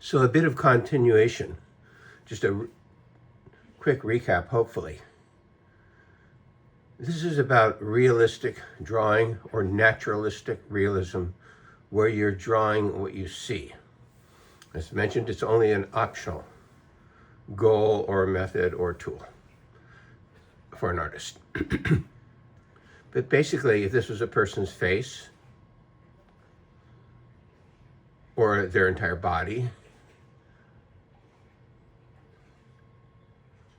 So a bit of continuation, just a quick recap, hopefully. This is about realistic drawing or naturalistic realism, where you're drawing what you see. As mentioned, it's only an optional goal or method or tool for an artist. But basically, if this was a person's face or their entire body,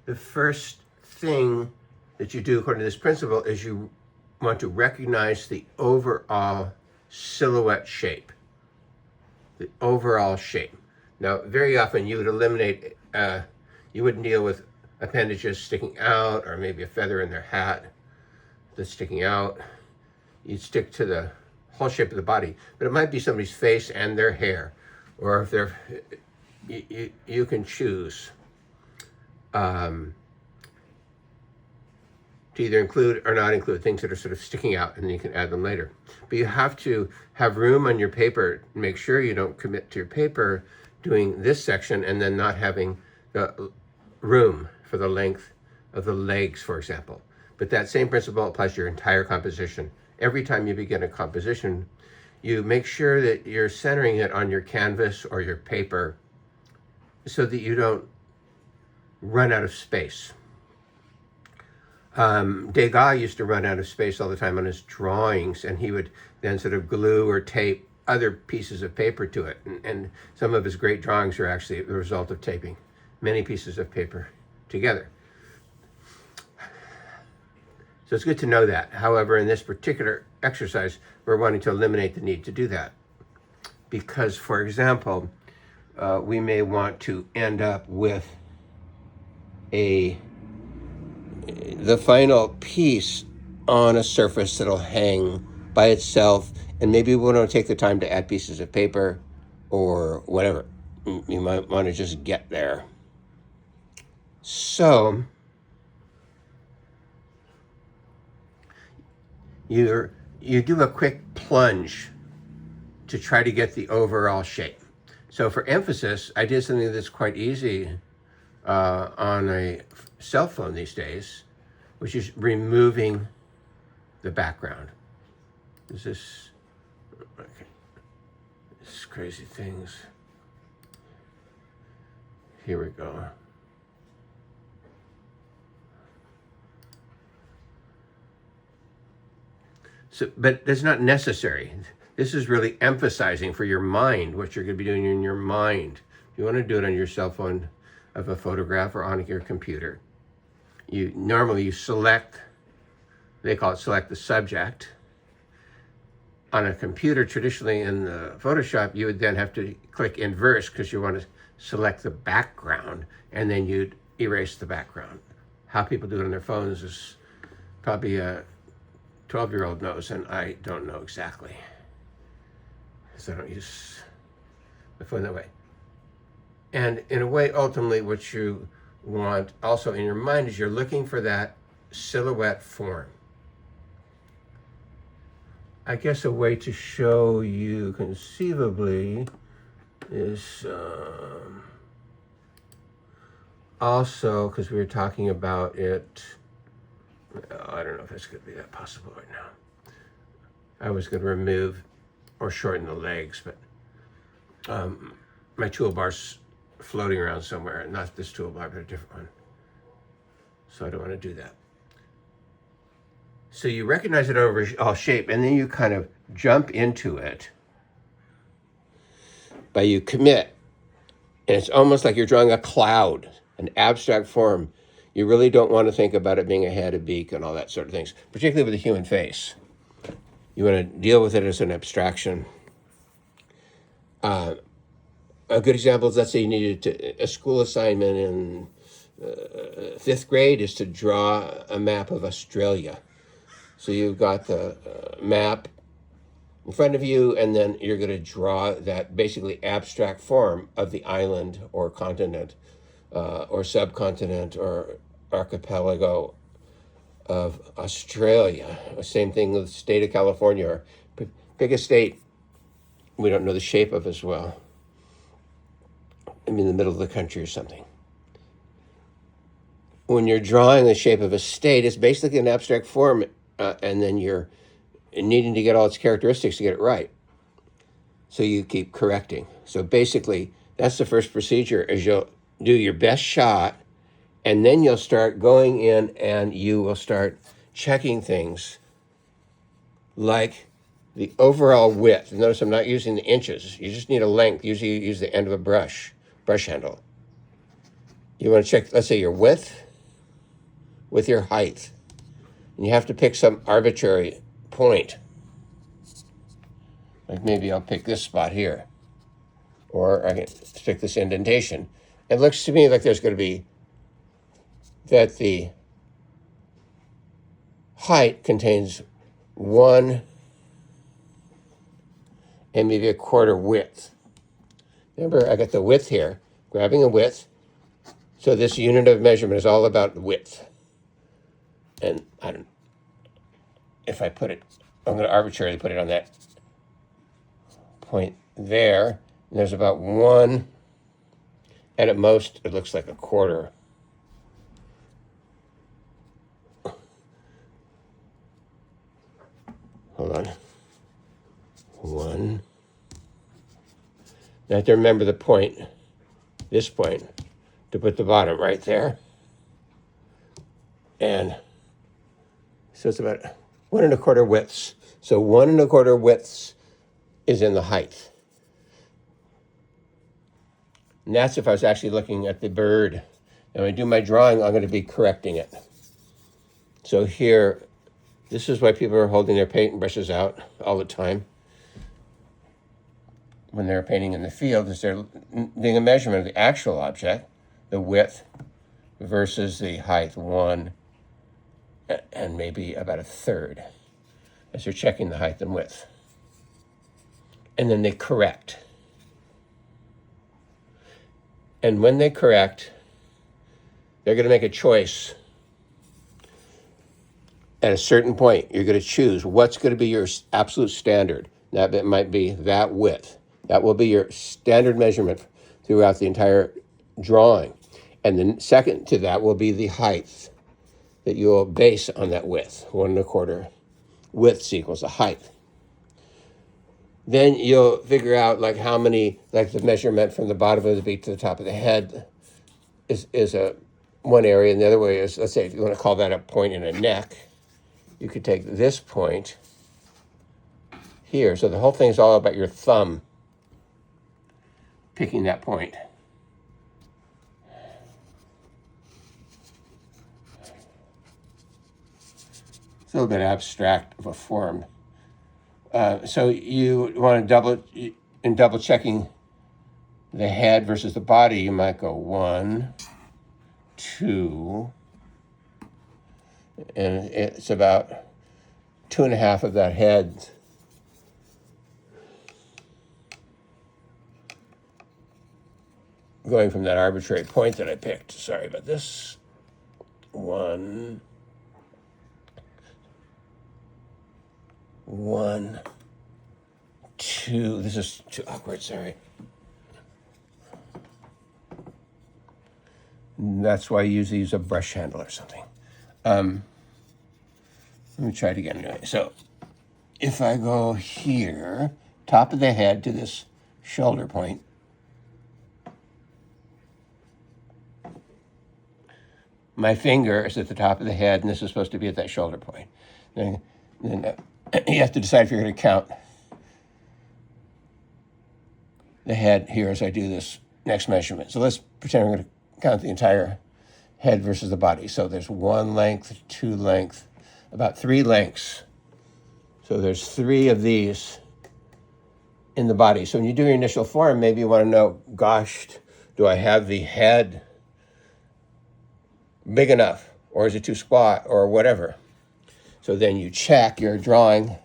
the first thing that you do according to this principle is you want to recognize the overall silhouette shape. The overall shape. Now, very often you would eliminate, you wouldn't deal with appendages sticking out or maybe a feather in their hat that's sticking out. You'd stick to the whole shape of the body, but it might be somebody's face and their hair, or if they're, you can choose to either include or not include things that are sort of sticking out, and then you can add them later. But you have to have room on your paper. Make sure you don't commit to your paper doing this section and then not having the room for the length of the legs, for example. But that same principle applies to your entire composition. Every time you begin a composition, you make sure that you're centering it on your canvas or your paper so that you don't run out of space. Degas used to run out of space all the time on his drawings, and he would then sort of glue or tape other pieces of paper to it. And some of his great drawings are actually the result of taping many pieces of paper together. So it's good to know that. However, in this particular exercise, we're wanting to eliminate the need to do that. Because, for example, we may want to end up with the final piece on a surface that'll hang by itself, and maybe we don't take the time to add pieces of paper or whatever. You might want to just get there. So you do a quick plunge to try to get the overall shape. So for emphasis, I did something that's quite easy on a cell phone these days, which is removing the background. Is this, okay, this is crazy things. Here we go. So, but that's not necessary. This is really emphasizing for your mind what you're going to be doing in your mind. You want to do it on your cell phone of a photograph or on your computer. Normally you select, they call it select the subject. On a computer, traditionally in the Photoshop, you would then have to click inverse because you want to select the background, and then you'd erase the background. How people do it on their phones is probably a 12-year-old knows, and I don't know exactly, because I don't use the phone that way. And in a way, ultimately, what you want also in your mind is you're looking for that silhouette form. I guess a way to show you conceivably is also, because we were talking about it, I don't know if it's going to be that possible right now. I was going to remove or shorten the legs, but my toolbar's floating around somewhere, not this toolbar, but a different one. So I don't want to do that. So you recognize it overall shape, and then you kind of jump into it by you commit. And it's almost like you're drawing a cloud, an abstract form. You really don't want to think about it being a head, a beak, and all that sort of things, particularly with a human face. You want to deal with it as an abstraction. A good example is, let's say you needed a school assignment in 5th grade is to draw a map of Australia. So you've got the map in front of you, and then you're going to draw that basically abstract form of the island or continent or subcontinent or archipelago of Australia. Same thing with the state of California, or pick a state we don't know the shape of as well. in the middle of the country or something. When you're drawing the shape of a state, it's basically an abstract form, and then you're needing to get all its characteristics to get it right. So you keep correcting. So basically, that's the first procedure, is you'll do your best shot, and then you'll start going in and you will start checking things like the overall width. Notice I'm not using the inches. You just need a length. Usually you use the end of a brush handle. You want to check, let's say, your width with your height. And you have to pick some arbitrary point. Like maybe I'll pick this spot here. Or I can pick this indentation. It looks to me like there's going to be that the height contains 1 and maybe 1/4 width. Remember, I got the width here, grabbing a width. So this unit of measurement is all about width. And if I put it, I'm going to arbitrarily put it on that point there. And there's about 1, and at most it looks like 1/4. Hold on. 1. Now I have to remember the point, this point, to put the bottom right there. And so it's about 1 1/4 widths. So 1 1/4 widths is in the height. And that's if I was actually looking at the bird. And when I do my drawing, I'm going to be correcting it. So here, this is why people are holding their paint brushes out all the time when they're painting in the field, is they're doing a measurement of the actual object, the width versus the height, 1 and maybe about 1/3, as they're checking the height and width. And then they correct. And when they correct, they're going to make a choice. At a certain point, you're going to choose what's going to be your absolute standard. That might be that width. That will be your standard measurement throughout the entire drawing. And then second to that will be the height that you'll base on that width. 1 1/4 widths equals the height. Then you'll figure out like how many, like the measurement from the bottom of the beak to the top of the head is a one area, and the other way is, let's say if you want to call that a point in a neck, you could take this point here. So the whole thing is all about your thumb picking that point. It's a little bit abstract of a form. So you want to double checking the head versus the body, you might go 1, 2, and it's about 2.5 of that head. Going from that arbitrary point that I picked. Sorry about this. 1, 2. This is too awkward, sorry. And that's why I usually use a brush handle or something. Let me try it again anyway. So if I go here, top of the head to this shoulder point, my finger is at the top of the head, and this is supposed to be at that shoulder point. Then you have to decide if you're going to count the head here as I do this next measurement. So let's pretend we're going to count the entire head versus the body. So there's 1 length, 2 length, about 3 lengths. So there's 3 of these in the body. So when you do your initial form, maybe you want to know, gosh, do I have the head big enough, or is it too squat, or whatever? So then you check your drawing,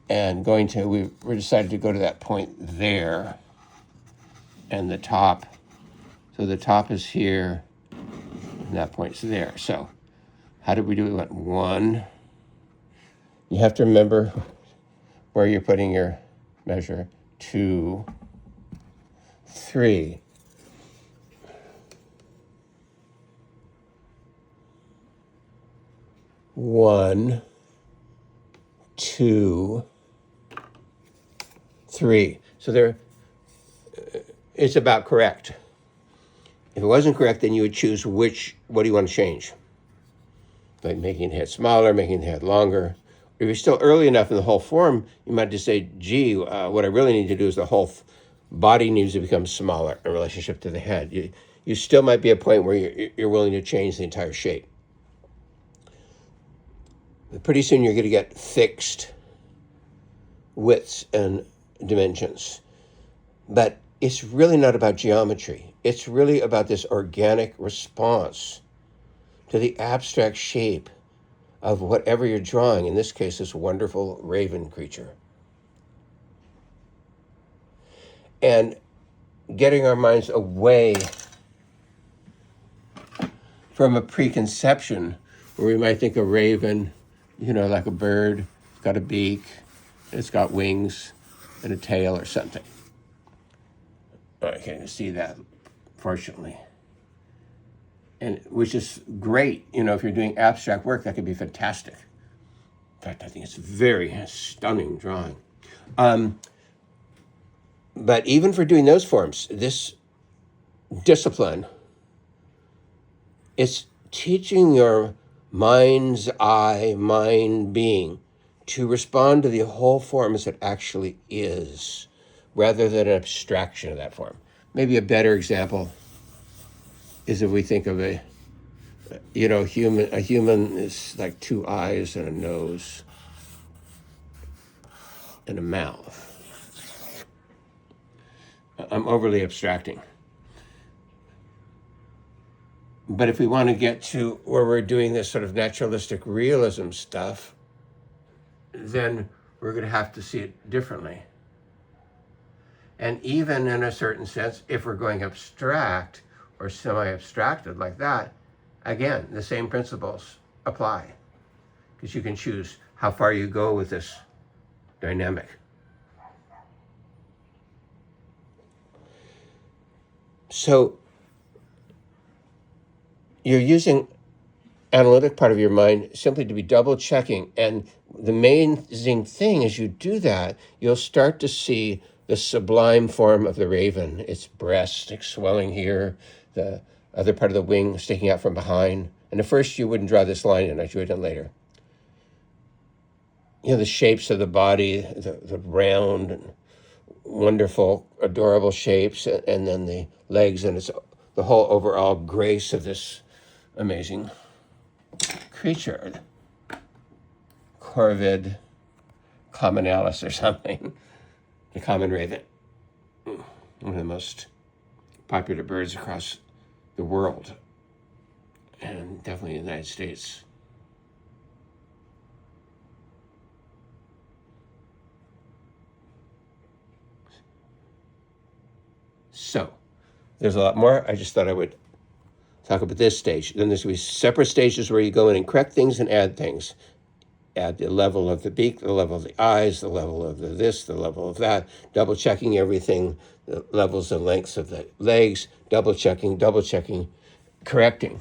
and we decided to go to that point there, and the top. So the top is here, and that point's there. So how did we do it? We went 1. You have to remember where you're putting your measure. 2, 3. 1, 2, 3. So there, it's about correct. If it wasn't correct, then you would choose what do you want to change? Like making the head smaller, making the head longer. If you're still early enough in the whole form, you might just say, gee, what I really need to do is the whole body needs to become smaller in relationship to the head. You still might be at a point where you're willing to change the entire shape. Pretty soon you're going to get fixed widths and dimensions. But it's really not about geometry. It's really about this organic response to the abstract shape of whatever you're drawing, in this case, this wonderful raven creature. And getting our minds away from a preconception where we might think a raven, like a bird, it's got a beak, it's got wings and a tail or something. I can't see that, fortunately. And which is great, if you're doing abstract work, that could be fantastic. In fact, I think it's a very stunning drawing. But even for doing those forms, this discipline, it's teaching your mind's eye, mind being, to respond to the whole form as it actually is, rather than an abstraction of that form. Maybe a better example is if we think of a human is like 2 eyes and a nose and a mouth. I'm overly abstracting. But if we want to get to where we're doing this sort of naturalistic realism stuff, then we're going to have to see it differently. And even in a certain sense, if we're going abstract or semi-abstracted like that, again, the same principles apply, because you can choose how far you go with this dynamic. So you're using analytic part of your mind simply to be double checking. And the amazing thing as you do that, you'll start to see the sublime form of the raven, its breast swelling here, the other part of the wing sticking out from behind. And at first you wouldn't draw this line in, I drew it in later. The shapes of the body, the round and wonderful, adorable shapes, and then the legs, and it's the whole overall grace of this amazing creature. Corvid commonalis or something. The common raven. One of the most popular birds across the world, and definitely in the United States. So, there's a lot more. I just thought I would talk about this stage. Then there's going to be separate stages where you go in and correct things and add things. Add the level of the beak, the level of the eyes, the level of this, the level of that, double checking everything, the levels and lengths of the legs, double checking, correcting.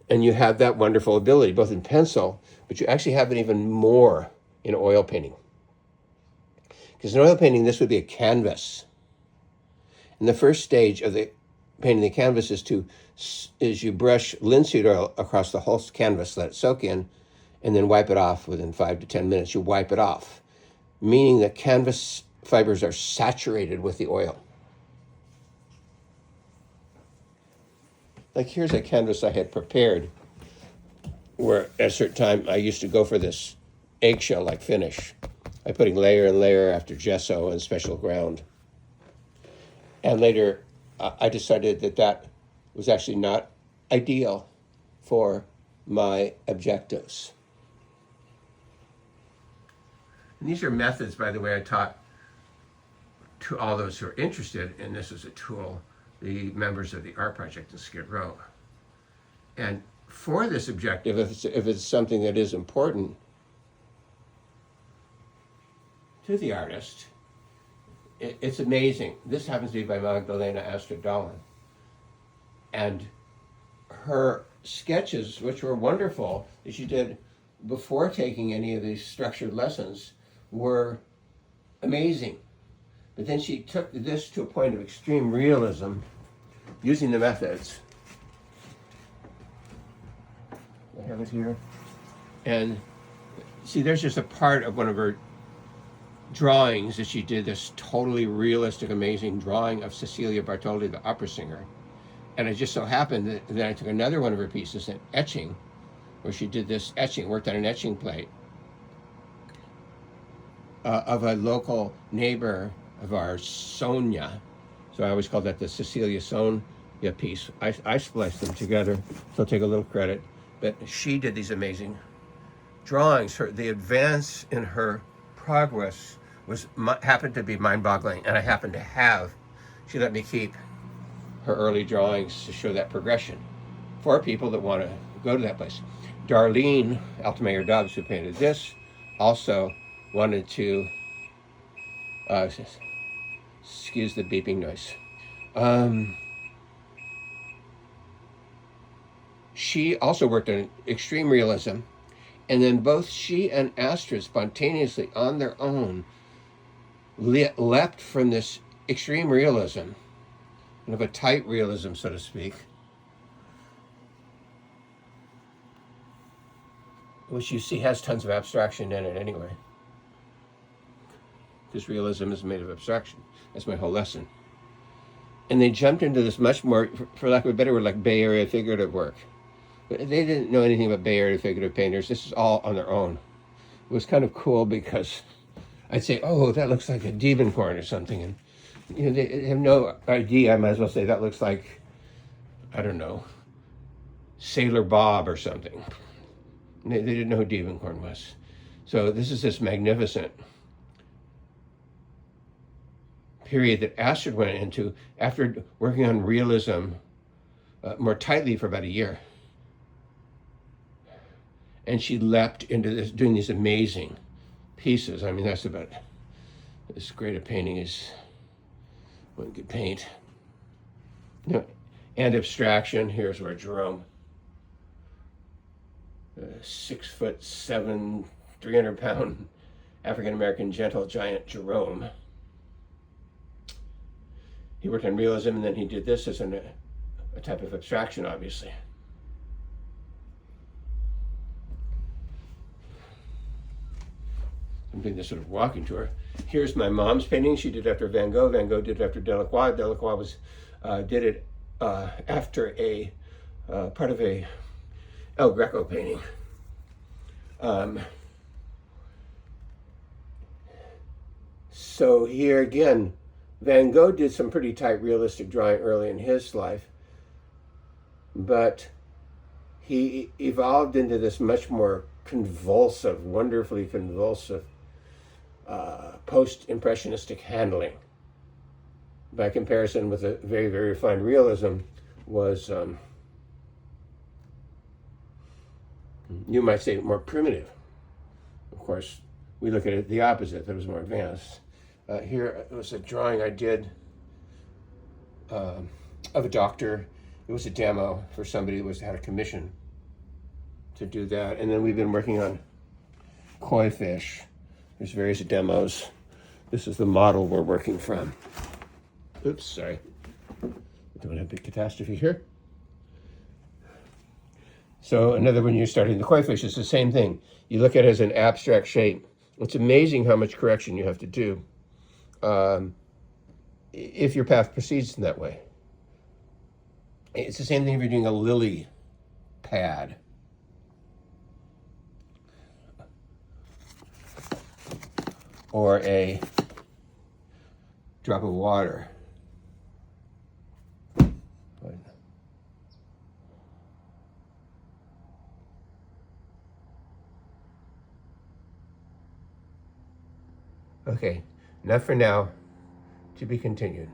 And you have that wonderful ability, both in pencil, but you actually have it even more in oil painting. Because in oil painting, this would be a canvas. And the first stage of the painting the canvas is you brush linseed oil across the whole canvas, let it soak in, and then wipe it off within 5 to 10 minutes. You wipe it off, meaning that canvas fibers are saturated with the oil. Like here's a canvas I had prepared where at a certain time I used to go for this eggshell-like finish by putting layer and layer after gesso and special ground. And later I decided that was actually not ideal for my objectives. And these are methods, by the way, I taught to all those who are interested, and this is a tool, the members of the art project in Skid Row. And for this objective, if it's something that is important to the artist, it's amazing. This happens to be by Magdalena Astrid-Dahlin. And her sketches, which were wonderful, that she did before taking any of these structured lessons, were amazing. But then she took this to a point of extreme realism using the methods. I have it here. And see, there's just a part of one of her drawings that she did, this totally realistic, amazing drawing of Cecilia Bartoli, the opera singer. And it just so happened that I took another one of her pieces, an etching, where she did this etching, worked on an etching plate of a local neighbor of ours, Sonia. So I always call that the Cecilia Sonia piece. I spliced them together, so I'll take a little credit. But she did these amazing drawings. The advance in her progress happened to be mind-boggling, and I happened to have. She let me keep her early drawings to show that progression for people that want to go to that place. Darlene Altamayer Dobbs, who painted this, also wanted to excuse the beeping noise. She also worked on extreme realism, and then both she and Astrid spontaneously on their own leapt from this extreme realism, kind of a tight realism, so to speak, which you see has tons of abstraction in it anyway. Because realism is made of abstraction. That's my whole lesson. And they jumped into this much more, for lack of a better word, like Bay Area figurative work. But they didn't know anything about Bay Area figurative painters. This is all on their own. It was kind of cool because I'd say, oh, that looks like a Diebenkorn or something. And you know, they have no idea. I might as well say that looks like, I don't know, Sailor Bob or something. They didn't know who Diebenkorn was. So this is this magnificent period that Astrid went into after working on realism more tightly for about a year. And she leapt into this, doing these amazing pieces. I mean, that's about as great a painting as one could paint. You know, and abstraction. Here's where Jerome, 6'7", 300-pound African-American gentle giant Jerome. He worked on realism, and then he did this as a type of abstraction, obviously. I'm doing this sort of walking tour. Here's my mom's painting. She did it after Van Gogh. Van Gogh did it after Delacroix. Delacroix did it after a part of a El Greco painting. So here again, Van Gogh did some pretty tight realistic drawing early in his life, but he evolved into this much more convulsive, wonderfully convulsive post-impressionistic handling. By comparison with a very, very refined realism was, you might say, more primitive. Of course, we look at it the opposite, that was more advanced. Here it was a drawing I did of a doctor. It was a demo for somebody who had a commission to do that. And then we've been working on koi fish. There's various demos. This is the model we're working from. Oops, sorry. Don't have a big catastrophe here. So another when you're starting the koi fish, it's the same thing. You look at it as an abstract shape. It's amazing how much correction you have to do if your path proceeds in that way. It's the same thing if you're doing a lily pad. Or a drop of water. Okay, enough for now. To be continued.